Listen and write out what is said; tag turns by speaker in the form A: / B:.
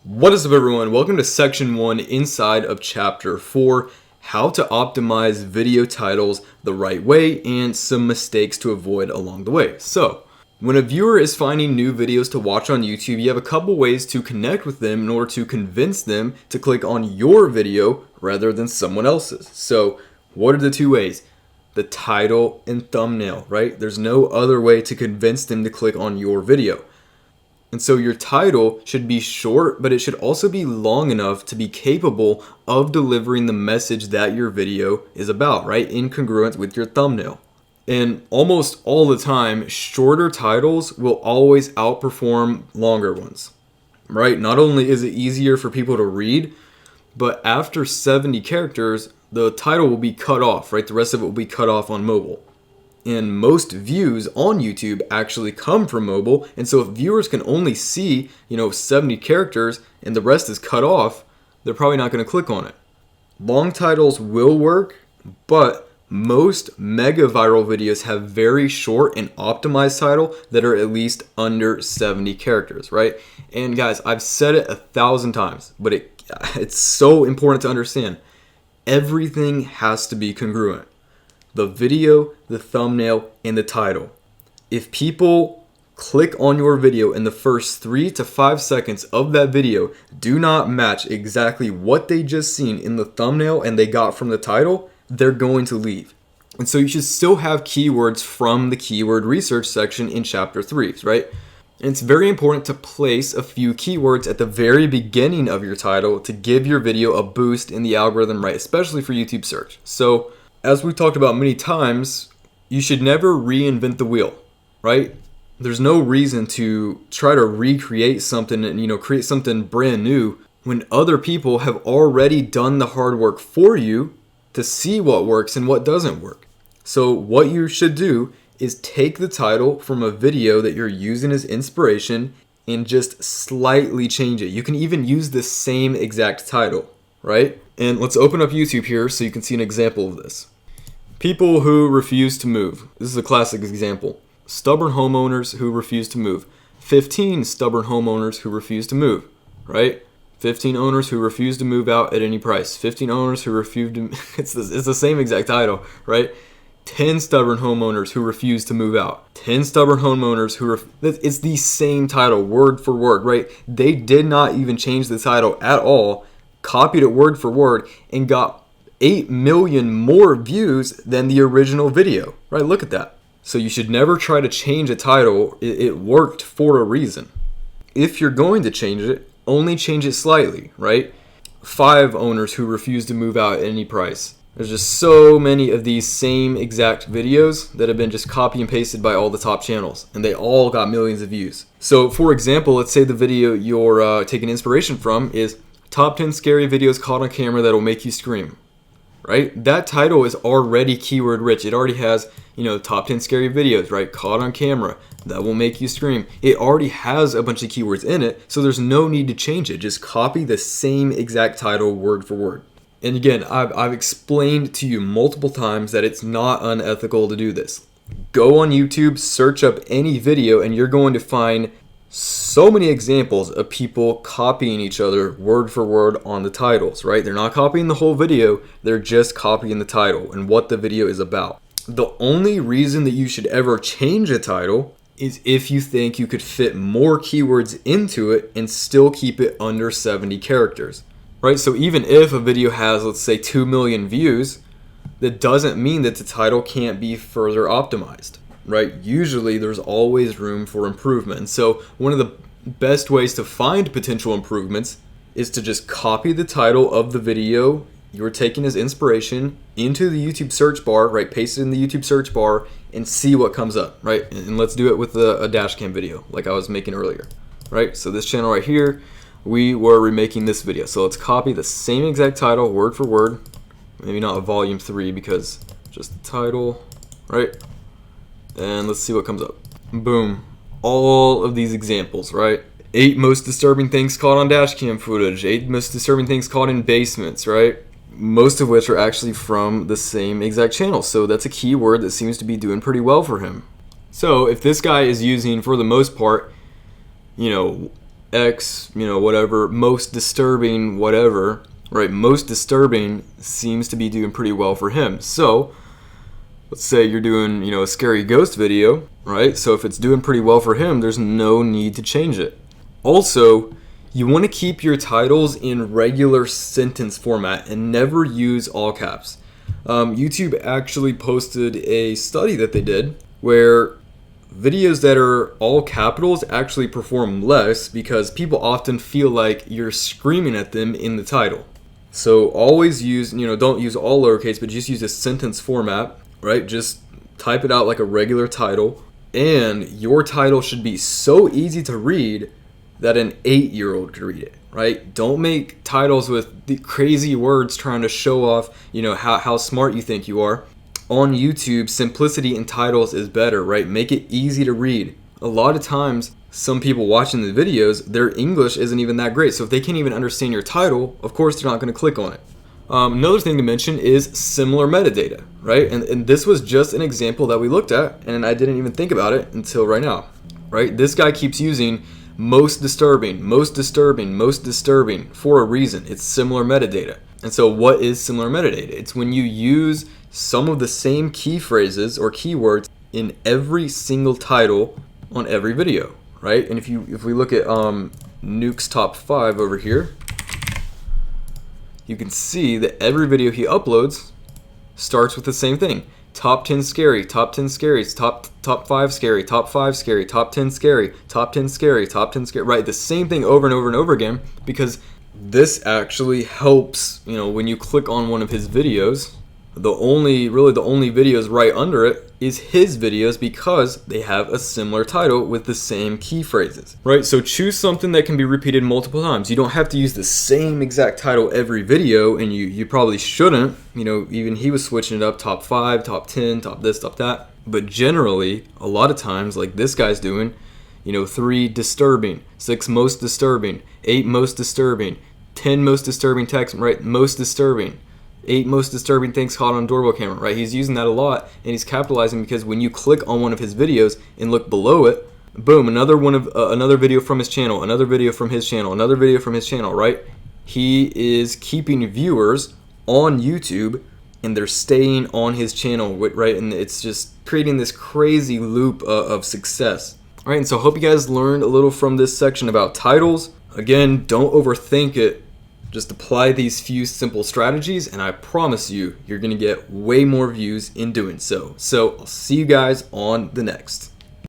A: What is up, everyone? Welcome to section 1 inside of chapter 4, how to optimize video titles the right way and some mistakes to avoid along the way. So, when a viewer is finding new videos to watch on YouTube, you have a couple ways to connect with them in order to convince them to click on your video rather than someone else's. So, what are the two ways? The title and thumbnail, right? There's no other way to convince them to click on your video. And so your title should be short, but it should also be long enough to be capable of delivering the message that your video is about, right? In congruence with your thumbnail. And almost all the time, shorter titles will always outperform longer ones, right? Not only is it easier for people to read, but after 70 characters, the title will be cut off, right? The rest of it will be cut off on mobile. And most views on YouTube actually come from mobile. And so if viewers can only see, 70 characters and the rest is cut off, they're probably not going to click on it. Long titles will work, but most mega viral videos have very short and optimized title that are at least under 70 characters, right? And guys, I've said it 1,000 times, but it's so important to understand. Everything has to be congruent. The video, the thumbnail, and the title. If people click on your video and the first 3 to 5 seconds of that video do not match exactly what they just seen in the thumbnail and they got from the title, they're going to leave. And so you should still have keywords from the keyword research section in chapter 3, right? And it's very important to place a few keywords at the very beginning of your title to give your video a boost in the algorithm, right? Especially for YouTube search. So, as we've talked about many times, you should never reinvent the wheel, right? There's no reason to try to recreate something and, create something brand new when other people have already done the hard work for you to see what works and what doesn't work. So what you should do is take the title from a video that you're using as inspiration and just slightly change it. You can even use the same exact title, right? And let's open up YouTube here so you can see an example of this. People who refuse to move. This is a classic example. Stubborn homeowners who refuse to move. 15 stubborn homeowners who refuse to move, right? 15 owners who refuse to move out at any price. 15 owners who refuse to... It's the same exact title, right? 10 stubborn homeowners who refuse to move out. 10 stubborn homeowners who... It's the same title, word for word, right? They did not even change the title at all, copied it word for word, and got 8 million more views than the original video, right? Look at that. So you should never try to change a title. It worked for a reason. If you're going to change it, only change it slightly, right? 5 owners who refuse to move out at any price. There's just so many of these same exact videos that have been just copy and pasted by all the top channels, and they all got millions of views. So for example, let's say the video you're taking inspiration from is Top 10 Scary Videos Caught on Camera That'll Make You Scream, right? That title is already keyword rich. It already has, top 10 scary videos, right? Caught on camera that will make you scream. It already has a bunch of keywords in it, so there's no need to change it. Just copy the same exact title word for word. And again, I've explained to you multiple times that it's not unethical to do this. Go on YouTube, search up any video, and you're going to find so many examples of people copying each other word for word on the titles, right? They're not copying the whole video, they're just copying the title and what the video is about. The only reason that you should ever change a title is if you think you could fit more keywords into it and still keep it under 70 characters, right? So even if a video has, let's say, 2 million views, that doesn't mean that the title can't be further optimized. Right? Usually there's always room for improvement. And so one of the best ways to find potential improvements is to just copy the title of the video you're taking as inspiration into the YouTube search bar, right? Paste it in the YouTube search bar and see what comes up, right? And let's do it with a dash cam video like I was making earlier, right? So this channel right here, we were remaking this video. So let's copy the same exact title word for word. Maybe not a volume 3 because just the title, right? And let's see what comes up. Boom. All of these examples, right? 8 most disturbing things caught on dash cam footage. 8 most disturbing things caught in basements, right? Most of which are actually from the same exact channel. So that's a keyword that seems to be doing pretty well for him. So if this guy is using, for the most part, X, whatever, most disturbing, whatever, right? Most disturbing seems to be doing pretty well for him. So let's say you're doing, a scary ghost video, right? So if it's doing pretty well for him, there's no need to change it. Also, you want to keep your titles in regular sentence format and never use all caps. YouTube actually posted a study that they did where videos that are all capitals actually perform less because people often feel like you're screaming at them in the title. So always use, don't use all lowercase, but just use a sentence format, right? Just type it out like a regular title, and your title should be so easy to read that an 8-year-old could read it, right? Don't make titles with the crazy words trying to show off, how smart you think you are. On YouTube, simplicity in titles is better, right? Make it easy to read. A lot of times, some people watching the videos, their English isn't even that great. So if they can't even understand your title, of course they're not going to click on it. Another thing to mention is similar metadata, right? And this was just an example that we looked at, and I didn't even think about it until right now, right? This guy keeps using most disturbing, most disturbing, most disturbing for a reason. It's similar metadata. And so what is similar metadata? It's when you use some of the same key phrases or keywords in every single title on every video, right? And if we look at Nuke's top 5 over here, you can see that every video he uploads starts with the same thing. Top 10 scary, top 10 scary, top 5 scary, top 5 scary, top 10 scary, top 10 scary, top 10 scary, right? The same thing over and over and over again, because this actually helps, when you click on one of his videos, the only videos right under it is his videos because they have a similar title with the same key phrases, right? So choose something that can be repeated multiple times. You don't have to use the same exact title every video, and you probably shouldn't. Even he was switching it up, top 5, top 10, top this, top that. But generally, a lot of times, like this guy's doing, 3 disturbing, 6 most disturbing, 8 most disturbing, 10 most disturbing text, right? Most disturbing. 8 most disturbing things caught on doorbell camera, right? He's using that a lot, and he's capitalizing because when you click on one of his videos and look below it, boom, another video from his channel, another video from his channel, another video from his channel, right? He is keeping viewers on YouTube, and they're staying on his channel, right? And it's just creating this crazy loop of success. All right, and so I hope you guys learned a little from this section about titles. Again, don't overthink it. Just apply these few simple strategies, and I promise you, you're going to get way more views in doing so. So I'll see you guys on the next.